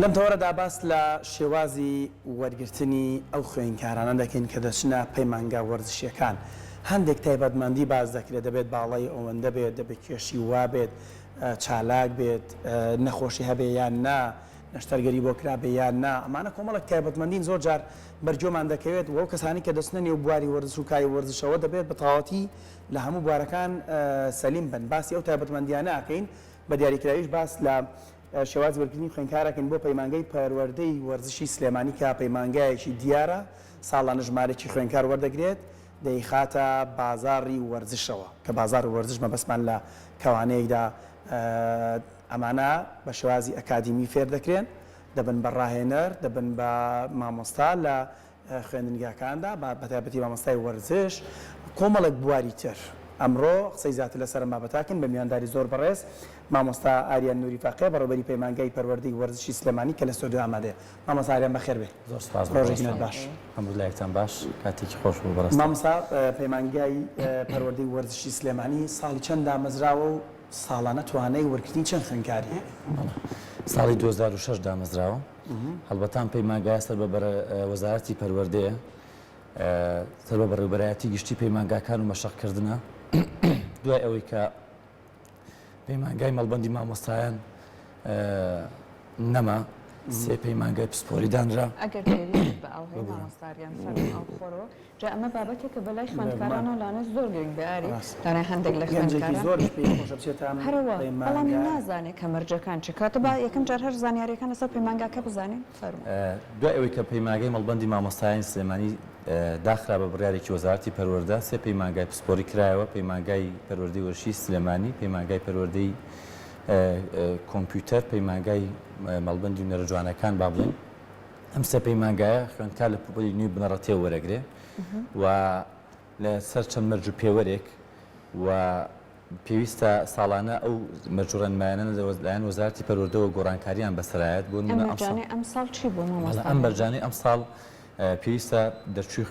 لەم تەوەرەدا باس لە شێوازی وەرگرتنی ئەو خوێندکارانە دەکەین کە دەچنە پەیمانگا وەرزشیەکان. هەندێک تایبەتمەندی باز دەکرێت، دەبێت باڵای ئەوەندە بێت، دەبێت کێشی وا بێت، چالاک بێت، نەخۆشی هەبێ یان نا، نەشتەرگەری بۆ کرابێ یان نا. ئەمانە کۆمەڵک تایبەتمەندین زۆر جار بەرجۆمان دەکەوێت و ئەو کەسانی کە دەچنە نێو بواری وەرزش و کاری وەرزشەوە دەبێت بە تەواوەتی لە هەموو بوارەکان سەلیم بن. باسی ئەو تایبەتمەندیانە ئەکەین بە دیاریکراویش باس لە شێواز وەرگرتنی خوێندکارەکەن بۆ پەیمانگەی پەروەردەی وەرزشی سلێمانی کە پەیمانگایەکی دیارە، ساڵانە ژمارەی خوێندکار وەردەگرێت، دەیخاتە بازاڕی وەرزشەوە کە بازار وەرزش مەبەستمان لە کەوانەیەکدا ئەمانە بە شێوازی ئەکادیمی فێر دەکرێن، دەبن بە ڕاهێنەر، دەبن بە مامۆستا لە خوێندنگاکاندا بە تایبەتی مامۆستای وەرزش، کۆمەڵێک بواری تر. ئەمڕۆ قسەی زیاتر لەسەر مابەتاکن بە میوانداری زۆر بەڕێز مامۆستا ئاریان نووری فاقێ بەڕێوەبەری پەیمانگای پەروەردەی وەرزشی سلێمانی کە لە سۆدیۆ ئامادەیە. مامۆستا ئاریان بەخێر بێ. زۆر سپاس. ڕۆژێکی باش. ئەمرولایەکتان باش، کاتێکی خۆش بوو بەڕاستی. مامۆستا پەیمانگای پەروەردەی وەرزشی سلێمانی ساڵی چەند دامەزراوە و ساڵانە توانای وەرگرتنی چەند خوێندکاری؟ ساڵی 2006 دامەزراوە. هەڵبەتان پەیمانگای سەربەبەر وەزارەتی پەروەردەیە، سەربەبەر ڕێبەرایەتی گشتی پەیمانگاکان و مەشقکردنە. دوای ئەوەی کە پەیمانگای مەڵبەندی مامۆستایان نەما، سێ پەیمانگای پسپۆری دانرا. ئەگەر بە ئەوهەیە مامۆستاریان فەرمی ئەوخۆرەوە جا ئەمە بابەتێکە بەلای خوێندکارانە لاانە زۆر گرنگ بەیاری دارای هەندێک لە خوێندکاران هەرەوە بەڵامی نازانێت کە مەرجەکان چ کاتە با یەکەم جار هەر زانیاریەکان لەسەر پەیمانگاکە بزانین فەرموو. دوای ئەوەی کە پەیمانگای مەڵبەندی مامۆستایان سلێمانی داخرا بە بڕیارێکی وەزارەتی پەروەردە، سێ پەیمانگای پسپۆری کرایەوە: پەیمانگای پەروەردەی وەرزشی سلێمانی، پەیمانگای پەروەردەی کۆمپیوتەر، پەیمانگای مەڵبەندی نەرە جوانەکان با بڵێن. ئەم سێ پەیمانگایە خوێندکار لە پوپەلی نوێی بنەڕەتیە وەرەگرێ و لە سەر چەند مەرج و پێوەرێک و پێویستە ساڵانە ئەو مەرجوڕێنمایانە لەلایەن وەزارەتی پەروەردەوە گۆڕانکاریان بەسەرایەت بۆ نمونە ئەم ساڵ چی بوو مامۆستا؟ ئەم بەرجانەی ئەم ساڵ پێویستە دەرچووی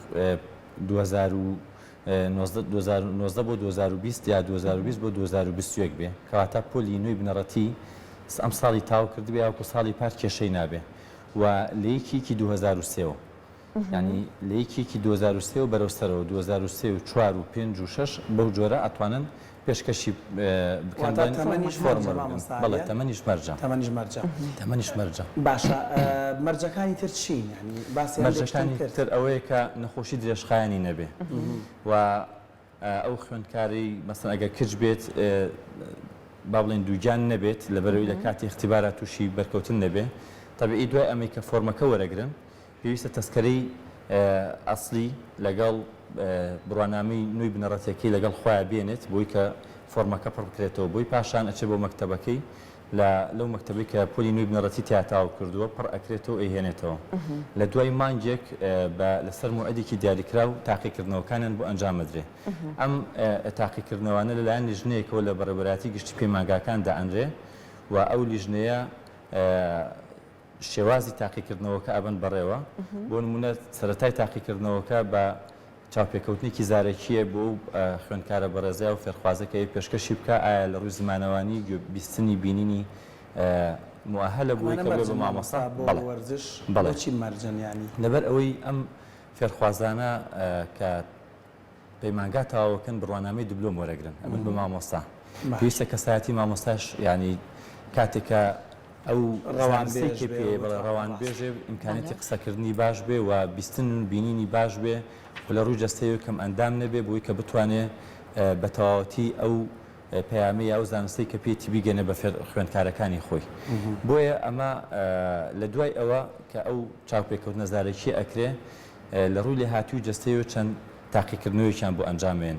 2019 بۆ 2020 یا 2020 بۆ 2021 بێ، کەواتە پۆلی نوێی بنەڕەتی ئەم ساڵی تاو کردبێ یاکو ساڵی پار کێشەی نابێ و لە یەکێکی 2023 ینی لە یەکێکی 2023 بەرەوسەرەوە 2023 و 4 و 5 و 6 بەو جۆرە ئەتوانن پێشکەشی بکەن بەڵێ تەمەنیش مەرجە. تەمەنیش مەرجە. باشە، مەرجەکانی تر چین؟ مەرجەکانی تر ئەوەیە کە نەخۆشی درێژخایانی نەبێ و ئەو خوێندکاری مەسەن ئەگەر کرد بێت با بڵێن دووگیان نەبێت لەبەرەوەی لە کاتی اختیبارات تووشی بەرکەوتن نەبێ. تەبیعی دوای ئەمەی کە فۆرمەکە وەرەگرن پێویستە تەسکەرەی ئەسلی لەگەڵ بڕوانامەی نوێی بنەڕەتێکی لەگەڵ خۆیان بێنێت بۆی کە فۆرمەکە پڕ بکرێتەوە، بۆی پاشان ئەچێ بۆ مەکتەبەکەی لەو مەکتەبەی کە پۆلی نوێی بنەڕەتی تیاتاو کردووە پڕ ئەکرێتەوە ئەیهێنێتەوە. لە دوای مانگێک لەسەر موعدێکی دیاریکرا و تاقیکردنەوەکانیان بۆ ئەنجامەدرێ. ئەم تاقیکردنەوانە لەلایەن لیژنەیەکەوە لە بەڕێوەبەرایەتی گشتی پەیمانگاکان دائەنرێ و ئەو لیژنەیە شێوازی تاقیکردنەوەکە ئەبەن بەڕێوە. بۆ نمونە سەرەتای تاقیکردنەوەکە بە چاوپێکەوتنێکی زارێکیە بۆ خوێندکارە بەڕێزای و فێرخوازەکە پێشکەشی بکە ئایا لە ڕووی زمانەوانی بیستنی بینینی موەهەلە بووی کە بێ بە مامۆستا وەرزش چی مەرجەنیانی لەبەر ئەوەی ئەم فێرخوازانە کە پەیمانگا تەواوەکەن بڕوانامەی دیبلۆم وەرەگرن ئەمن بە مامۆستا. پێویستە کەسایەتی مامۆستاش ینی کاتێکە ئەو ڕەوانبێژێ پێ بەڵێ ڕەوانبێژێ ئیمکانێتی قسەکردنی باش بێ و بیستن و بینینی باش بێ لە ڕووی جەستەیە کەم ئەندام نەبێ بۆی کە بتوانێت بە تەواوەتی ئەو پەیامی ئەو زانستەی کە پێی بیگەنە بە خوێندکارەکانی خۆی. بۆیە ئەمە لە دوای ئەوە کە ئەو چاوپێکەوتنە زارێکی ئەکرێ لە ڕووی لێ هاتووی جەستەیە چەند تاقیکردنەوەیان بۆ ئەنجامێن.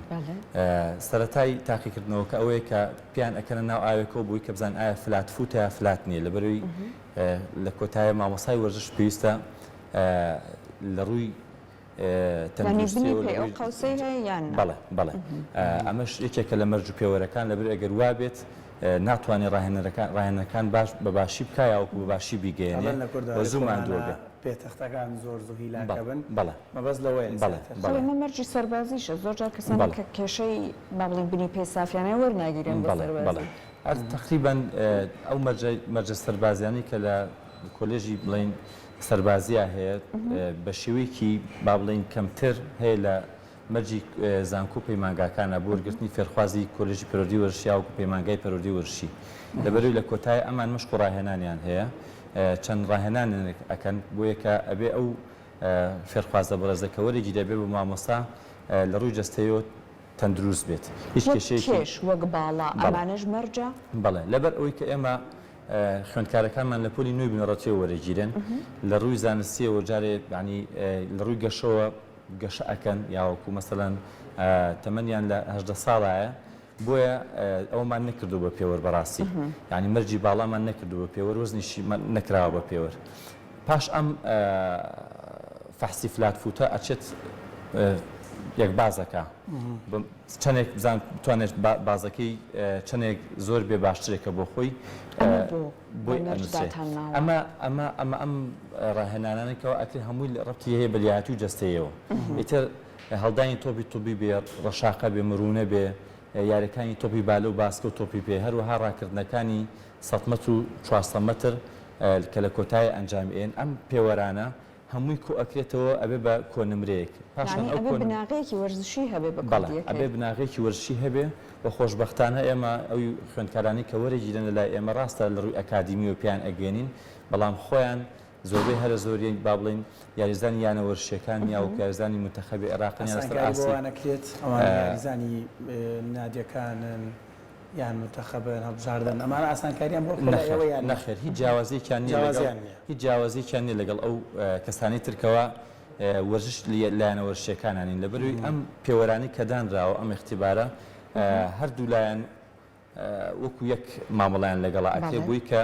سەرەتای تاقیکردنەوەکە ئەوەیە کە پیان ئەکەنە ناو ئاوێکەوە بۆی کە بزان ئایا فلات فوتە یا فلات نییە، لەبەرەوەی لە کۆتایە مامۆسای وەرزش پێویستە لە ڕووی بەڵێ بەڵێ ئەمەش یەکێکە لە مەرج و پێوەرەکان لەبەر ئەگەر وا بێت ناتوانێت ڕاهێنەکان باش بە باشی بکە یاوەکو بە باشی بیگەێنێ بە زوو ماندووە بێ. پێتەختەکان زۆر زوهیلاکە بن بەڵێ مەبەست لەوەیە مە مەرجی سەربازیشە زۆر جار کەسانی کە کێشەی با بڵێن بنی پێسافیانەی وەرناگیرێن بە سەربازی. تقریبا ئەو مەرجە سەربازیانی کە لە کۆلێژی بڵین سەربازیە هەیە بە شێوەیەکی با بڵین کەمتر هەیە لە مەرجی زانکۆ پەیمانگاکانە بۆ وەرگرتنی فێرخوازی کۆلێژی پەروەردی وەرشی یاوەکو پەیمانگای پەروەردی وەرشی لەبەرەوەی لە کۆتای ئەمان مشق و ڕاهێنانیان هەیە چەند ڕاهێنان ئەکەن بۆ یەکە ئەبێ ئەو فێرخوازە بەڕێزەکە وەرێکی دەبێ بە مامۆستا لە ڕووی جەستەیەوە تەندروست بێت هیچ کێشێک وەک باڵا ئەمانەش مەرجە بەڵێ لەبەر ئەوەی کە ئێمە خوێندکارەکانمان لە پۆلی نوێی بنەڕەتیەوە وەرەگیرن لە ڕووی زانستیەوە جارێ ینی لە ڕووی گەشەوە گەشە ئەکەن یاوەکو مەسەڵەن تەمەنیان لە 18 ساڵایە بۆیە ئەومان نەکردو بە پێوە بەڕاستی ینی مەرجی باڵامان نەکردو بە پێوە وەزنیشی نەکراوە بە پێوە پاش ئەم فەحسی فلاتفوتە ئەچێت یەک بازەکە چەندێک بزان بتوانێت بازەکەی چەندێک زۆر بێ باشترێکە بۆ خۆی بۆی ئەمە ئەم ڕاهێنانانێکەوە ئەکری هەمووی ڕەتی هەیە بەلیاتی و جەستەیەوە ئیتر هەڵدانی تۆپی توبی بێ ڕەشاقە بێ مرونە بێ یاریەکانی تۆپی بالە و باسکە و تۆپی پێ هەروەها ڕاکردنەکانی 100 مەتر و 400 مەتر کە لە کۆتای ئەنجامێن ئەم پێوەرانە هەمووی کۆ ئەکرێتەوە ئەبێ بە کۆنمرەیەک بناغەیەکی وەرزشی هەبێ ئەبێ بناغێکی وەرزشی هەبێ بە خۆشبەختانە ئێمە ئەوی خوێندکارانی کە وەرەگیرن لەلای ئێمە ڕاستە لە ڕووی ئەکادیمی و پیان ئەگەێنین بەڵام خۆیان زۆربەی هەرە زۆریان با بڵین یاریزانی یانە وەرشەکان یا و یاریزانی منتەخەبی عێراقیان لەسەر ئاسیوانەکرێت ئەوان یاریزانی نادیەکانن یان منتەخەبن هەڵبژاردن ئەمانە ئاسانکاریان بۆ نەخێر هیچ جیاوازیەکیان هیچ جیاوازیەکیان نیە لەگەڵ ئەو کەسانی ترکەوە وەرزش لایەنە وەرشەکانانین لەبەروی ئەم پێوەرانی کە دانراوە ئەم اختیبارە هەردوو لایەن وەکو یەک مامەڵیان لەگەڵا ئەکرێ بووی کە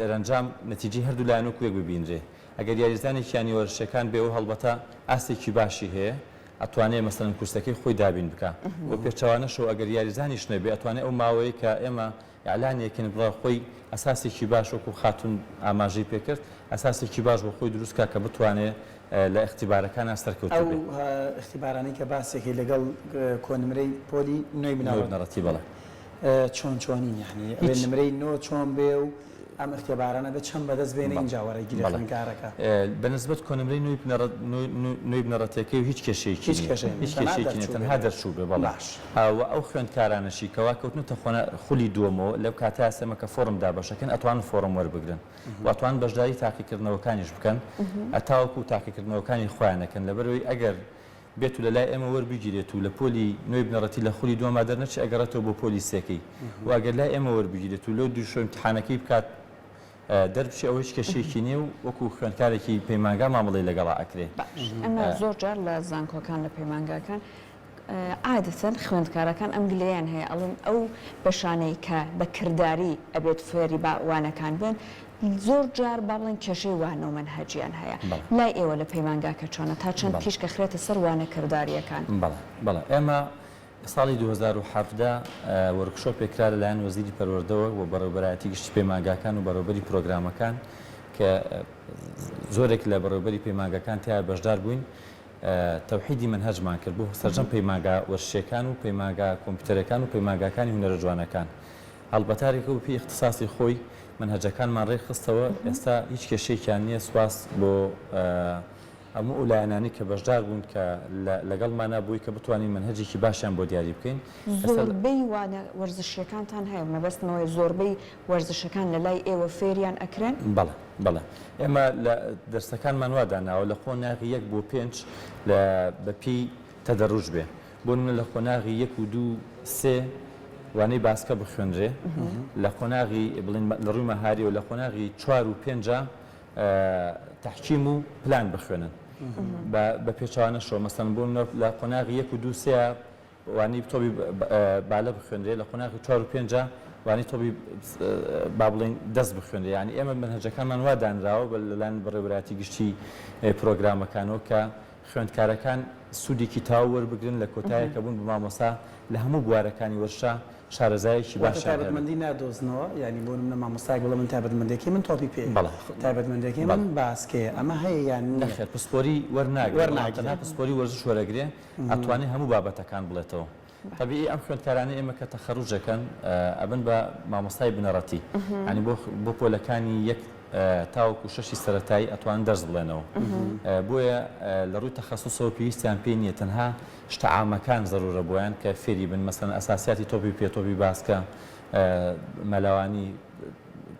دەرەنجام نەتیجەی هەردوو لایەن وەکو یەک ببینرێ ئەگەر یاریزانێکیانی وەرشەکان بێ و هەڵبەتە ئاستێکی باشی هەیە ئەتوانێت مەسەڵەن کورسەکەی خۆی دابین بکە بۆ پێچەوانەشەوە ئەگەر یاریزانیش نەبێ ئەتوانێت ئەو ماوەیە کە ئێمە ئەعلانێکن بڵا خۆی ئەساسێکی باش وەکو خاتون ئاماژەی پێکرد ئەساسێکی باش بۆ خۆی دروستکە کە بتوانێت لە اختیبارەکان سەرکەوت ئەو اختیبارانی کە باسێکی لەگەڵ کۆنمرەی پۆلی نوێی بنەڕەتی بڵێ چۆنین یعنی نمرەی نۆ چۆن بێ و ئەم اختیبارانە بە چەند بەدەست بێنە اینجا وەرەگیری خوێندکارەکە بەنسبەت کۆنمرەی نوێی بنەڕەتیەکەی و هیچ کێشەیەکی تەنها دەرچوو بێ بەڵاش ئەو خوێندکارانەشی کەوا کەوتنتە خولی دووەمەوە لەو کاتای ئەسەمە کە فۆرم دابەشەکەن ئەتوان فۆرم وەربگرن و ئەتوان بەشداری تاقیکردنەوەکانیش بکەن ئەتاوەکو تاقیکردنەوەکانی خۆیانەکەن لەبەرەوەی ئەگەر بێت و لەلای ئێمە وەربگیرێت و لە پۆلی نوێی بنەڕەتی لە خولی دووەما دەرنەچی ئەگەڕێتەوە بۆ پۆلی سێکەی و ئەگەر لای ئێمە وەربگیرێت و لەو دووشۆ امتحانەکەی بکات دەربچی ئەوە هیچ کەشێکی نییە و وەکو خوێندکارێکی پەیمانگا مامەڵی لەگەڵا ئەکرێ ئەمە زۆر جار لە زانکۆکان لە پەیمانگاکان عادەتەن خوێندکارەکان ئەم گلەیان هەیە ئەڵێن ئەو بەشانەی کە بە کردداری ئەبێت فێری باوانەکان بن زۆر جار با بڵێن کێشەی وانە و منهەجیان هەیە لای ئێوە لە پەیمانگاکە چۆنە تا چەند پیش کە خرێتە سەر وانە کردداریەکان بەڵێ ئێمە ساڵی 2017 وەرکشۆپێکرا لەلایەن وەزیری پەروەردەوە و بەڕێوەبەرایەتی گشتی پەیمانگاکان و بەڕێوەبەری پرۆگرامەکان کە زۆرێک لە بەڕێوەبەری پەیمانگاکان تیا بەشدار بووین تەوحیدی منهەجمان کرد بۆ سەرجەم پەیمانگا وەرشەکان و پەیمانگا کۆمپیوتەرەکان و پەیمانگاکانی هونەرە جوانەکان هەڵبەتارێکە و پێی اختصاصی خۆی منهەجەکانمان ڕێخستەوە ئێستا هیچ کێشەیەکیان نییە سواس بۆ هەموو ئولایەنانی کە بەشدار بوون کە لەگەڵمانە بووی کە بتوانین منهەجێکی باشیان بۆ دیاری بکەین زۆربەی وانە وەرزشیەکانتان هەیە مەبەستمەوەی زۆربەی وەرزشەکان لە لای ئێوە فێریان ئەکرێن بەڵێ ئێمە لە دەرسەکانمان واداناوە لە خۆناغی 1 بۆ 5 بە پێی تەدەڕوژ بێ بۆ لە خۆناغی 1 و 2 3 وانەی باسکە بخوێنرێ لە خۆناغی بڵین لە ڕووی مەهاری و لە خۆناغی 4 و 5 تحکیم و پلان بخوێنن بە پێچوانەشەوە مەسەن بۆ لە قۆناغی 1 و 2 3 وانی تۆبی بالە بخوێنرێ لە قۆناغی 4 و 5 وانی تۆبی با بڵین دەست بخوێنرێ یعنی ئێمە منهەجەکانمان وا دانراوە لەلایەن بەڕێوەبەرایەتی گشتی پرۆگرامەکانەوە کە خوێندکارەکان سوودێکی تاو وەربگرن لە کۆتاییەکە بوون بە مامۆستا لە هەموو بوارەکانی وەرشە شارەزایەکی باش تایبەتمەندی نادۆزنەوە ینی بۆ منە مامۆستای بڵە من تایبەتمەندێکی من تۆپی پێ تایبەتمەندێکی من باسکەیە ئەمە هەیە یان نەخێر پسپۆری وەرناگرێت پسپۆری وەرزش وەرەگرێ ئەتوانێت هەموو بابەتەکان بڵێتەوە طبیعی ئەم خوێندکارانە ئێمە کە تەخەڕوجەکەن ئەبن بە مامۆستای بنەڕەتی ینی بۆ پۆلەکانی تاوەکو شەشی سەرەتایی ئەتوان دەرز بڵێنەوە بۆیە لە ڕووی تەخەسوسەوە پێویستیان پێ نییە تەنها شتە عامەکان زەرورە بۆیان کە فێری بن مەسەن ئەساسیاتی تۆپی پێتۆپی باسکە مەلەوانی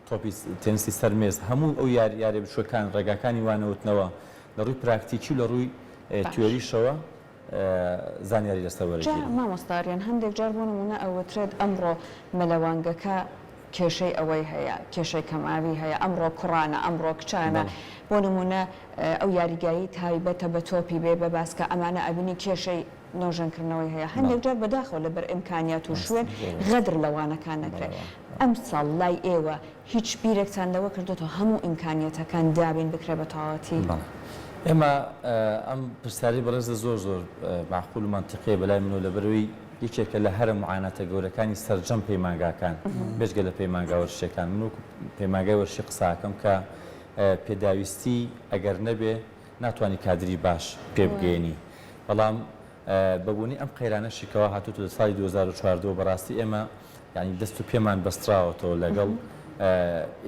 تۆپی تێنسی سەرمێز هەموو ئەو یاری بچووەکان ڕێگاکانی وانەوتنەوە لە ڕووی پراکتیکی و لە ڕووی تیۆریشەوە زانیاری لەسەوەرەگیری مامۆستاریان هەندێک جار بۆ نمونە ئەوەترێت ئەمڕۆ مەلەوانگەکە کێشەی ئەوەی هەیە کێشەی کەماوی هەیە ئەمڕۆ کوڕانە ئەمڕۆ کچانە بۆ نمونە ئەو یاریگایی تایبەتە بە تۆپی بێ بە باسکە ئەمانە ئەبینی کێشەی نۆژەنکردنەوەی هەیە هەندێک جار بەداخەوە لەبەر ئیمکانیات و شوێن غەدر لەوانەکان نەکرێت ئەم ساڵ لای ئێوە هیچ بیرێکتان لەوە کردوەوە هەموو ئیمکانیەتەکان دابین بکرێ بە تەواوەتی ئێمە ئەم پرسیاری بەڕێزە زۆر معقول و منطقی بەلای من و لەبەرەوەی یەکێکە لە هەرە معاناتە گەورەکانی سەرجەم پەیمانگاکان بێژگە لە پەیمانگا وەرشەکان من و پەیمانگای وەرشی قساکەم کە پێداویستی ئەگەر نەبێ ناتوانانی کادری باش پێ بگەێنی بەڵام بەبوونی ئەم قەیرانەشیکەوە هاتووە لە ساڵی 2014 بەڕاستی ئێمە ینی دەست و پێمان بەستراوەتەوە لەگەڵ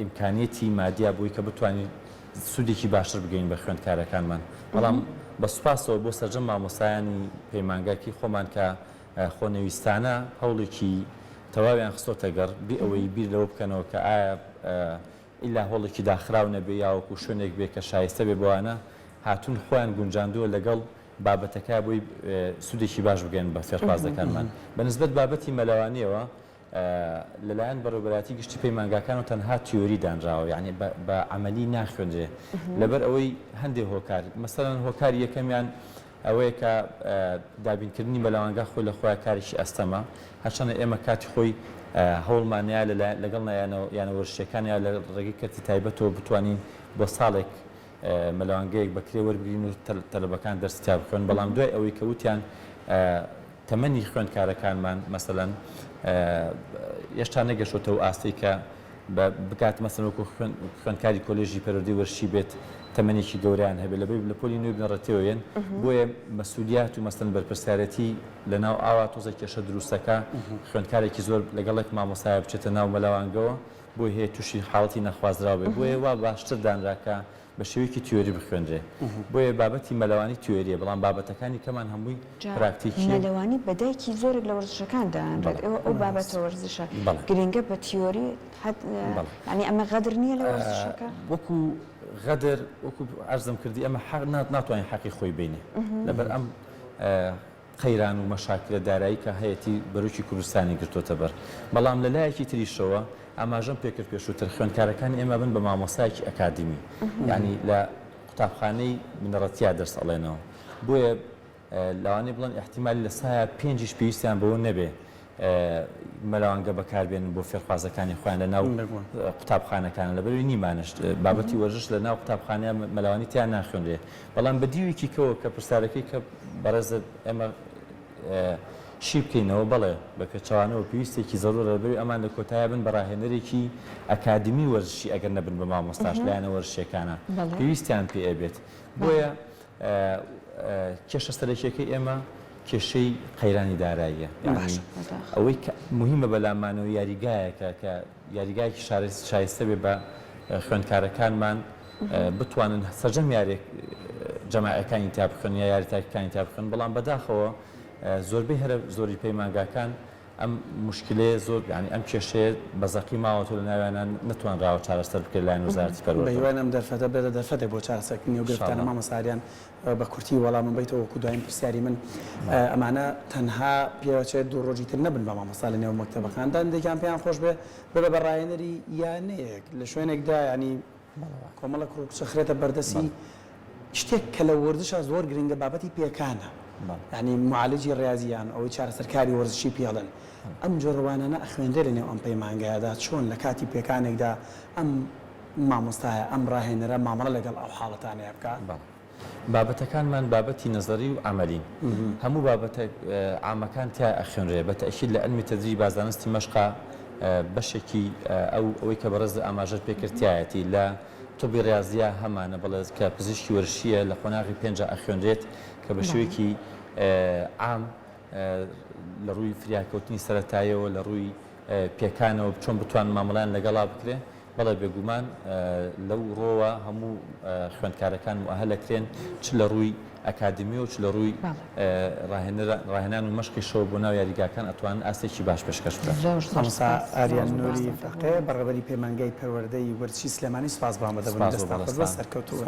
ئیمکانیەتی مادیە بووی کە بتوانین سوودێکی باشتر بگەین بە خوێندکارەکانمان بەڵام بە سوپاسەوە بۆ سەرجەم مامۆستایانی پەیمانگاکی خۆمان کە خۆنەویستانە هەوڵێکی تەواویان خستۆتە گەڕ بێ ئەوەی بیر لەوە بکەنەوە کە ئایا ئیلا هۆڵێکی داخراو نەبێ یاوەکو شوێنێک بێ کە شایستە بێ بۆوانە هاتوون خۆیان گونجاندووە لەگەڵ بابەتەکە بۆی سوودێکی باش بگەن بە فێرخوازەکانمان بەنسبەت بابەتی مەلەوانیەوە لەلایەن بەڕێوەبەراتی گشتی پەیمانگاکان و تەنها تیۆری دانراوە یعنی بە عملی ناخوێنرێ لەبەر ئەوەی هەندێک هۆکار مەسەڵەن هۆکاری یەکەمیان ئەوەیە کە دابینکردنی مەلەوانگا خۆی لە خۆیان کارێکی ئەستەما هەرچەندە ئێمە کاتی خۆی هەوڵمانیا لەگەڵ یانە وەرشەکان یا لە ڕێگەی کەرتی تایبەتەوە بتوانین بۆ ساڵێک مەلەوانگەیەک بەکرێ وەربگرین و تەلەبەکان دەرسیا بخوێن بەڵام دوای ئەوەی کە وتیان تەمەنی خوێندکارەکانمان مەسەڵەن هێشتا نەگەشتەوە ئاستی کە بکات مەسەڵەوەکو خوێندکاری کۆلێژی پەروەردەی وەرشی بێت تەمەنێکی گەوریان هەبێت لەبەر لە پۆلی نوێ بنەڕەتەوەیەن بۆیە مەسئولیات و مەسەڵەن بەرپرسیارەتی لە ناو ئاوا تۆزە کێشە دروستەکە خوێندکارێکی زۆر لەگەڵێک مامۆستایە بچێتە ناو مەلەوانگەوە بۆی هەیە تووشی حاڵەتی نەخوازراوە بێ بۆیە وا باشتر دانراکە بە شێوەیەکی تیۆری بخوێنرێ بۆیە بابەتی مەلەوانی تیۆریە بەڵام بابەتەکانی کەمان هەمووی پراکتیکی مەلەوانی بەدایکی زۆرێک لە وەرزشەکان دەهێنرێت ئەو بابەتە وەرزشە گرنگە بە تیۆری ینی ئەمە غەدر نییە لە وەرزشەکە وەکو غەدر وەکو ئەرزم کردی ئەمە حەق ناتوانین حەقی خۆی بینێ لەبەر ئەم قەیران و مەشاکلە دارایی کە هەیەی بەروکی کوردستانی گرتوتە بەر بەڵام لە لایەکی تریشەوە ئاماژەم پێکرد پێشووتر خوێندکارەکانی ئێمە بن بە مامۆستایەکی ئەکادمی ینی لە قوتابخانەی بنەڕەتیا دەرس ئەڵێنەوە بۆیە لەوانەیە بڵێن احتیمالی لە سایە پێنجیش پێویستیان بەوە نەبێ مەلەوانگە بەکاربێنن بۆ فێرخوازەکانی خۆیان لە ناو قوتابخانەکان لەبەروی نیمانشت بابەتی وەرزش لە ناو قوتابخانەیە مەلەوانی تیان ناخوێنرێ بەڵام بەدیوێکی کەوە کە پرسیارەکەی کە بەڕێزە ئێمە شی بکەینەوە بەڵێ بە پێچوانەوە پێویستێکی زەرورە بەوەی ئەمان لە کۆتایە بن بەڕاهێنەرێکی ئەکادمی وەرزشی ئەگەر نەبن بە مامۆستاش لایەنە وەرزشیەکانە پێویستیان پێ ئەبێت بۆیە کێشە سەرەکیەکەی ئێمە کێشەی قەیرانی داراییە ئەوەی مهمە بەلامانەوە یاریگایەکە کە یاریگایەکی شایستە بێ بە خوێندکارەکانمان بتوانن سەرجەم یارێک جەماعەکانی تا بخن یا یاریتاکەکانی تا بخن بەڵام بەداخەوە زۆربەی هەرە زۆری پەیمانگاکان ئەم مشکلەیە زۆر ینی ئەم کێشەیە بەزەقی ماوەتۆ لە ناویانان نتوانراوە چارەسەر بکرێت لایەن وەزارەتی پەروەردە بەیوان ئەم دەرفەتە بێتە دەرفەتێک بۆ چارەسەرکردنی و گرفتانە مامۆستاریان بە کورتی وەڵامم بیتەوە وەکو دوایین پرسیاری من ئەمانە تەنها پێوەچێت دوو ڕۆژی تر نەبن بە مامۆستا لە نێو مەکتەبەکاندا هەندێکیان پێیان خۆش بێ ببە بە ڕاهێنەری یانەیەک لە شوێنێکدا ینی کۆمەڵە کوڕکچە خرێتە بەردەسی شتێک کە لە وەرزشە زۆر گرنگە بابەتی پێکانە ینی معالجی ڕاضیان ئەوەی چارەسەرکاری وەرزشی پێڵن ئەم جۆڕوانانە ئەخوێندرێ لە نێو ئەم پەیمانگایەدا چۆن لە کاتی پێکانێکدا ئەم مامۆستایە ئەم ڕاهێنەرە مامەڵە لەگەڵ ئەو حاڵەتانەیە بکات بابەتەکانمان بابەتی نەزەری و عملین هەموو بابەتە عامەکان تیا ئەخوێنرێ بە تەئکید لە ئەلمی تەدریب بازانستی مەشقا بەشێکی ئەوەی کە بەڕێز ئاماژەت پێکردایەتی لە تۆبی ڕاضیە هەمانە بەڵێ کە پزیشکی وەرشیە لە قۆناغی پێنج ئەخوێنرێت کە بە شێوەیەکی عام لە ڕووی فریاکەوتنی سەرەتایەوە لە ڕووی پێکانەوە چۆن بتوان مامەڵیان لەگەڵا بکرێ بەڵێ بێگومان لەو ڕۆوە هەموو خوێندکارەکان مؤهلەکرێن چ لە ڕووی ئەکادمی و چ لە ڕووی ڕاهێنان و مەشقی شەو بۆ ناو یاریگاکان ئەتوانن ئاستێکی باش پێشکەش بکەن. مامۆستا ئاریان نووری فەقێ بەڕێوەبەری پەیمانگای پەروەردەی وەرچی سلێمانی سپاس بەڵام بەدەبوونی دەستان سەرکەوتووە.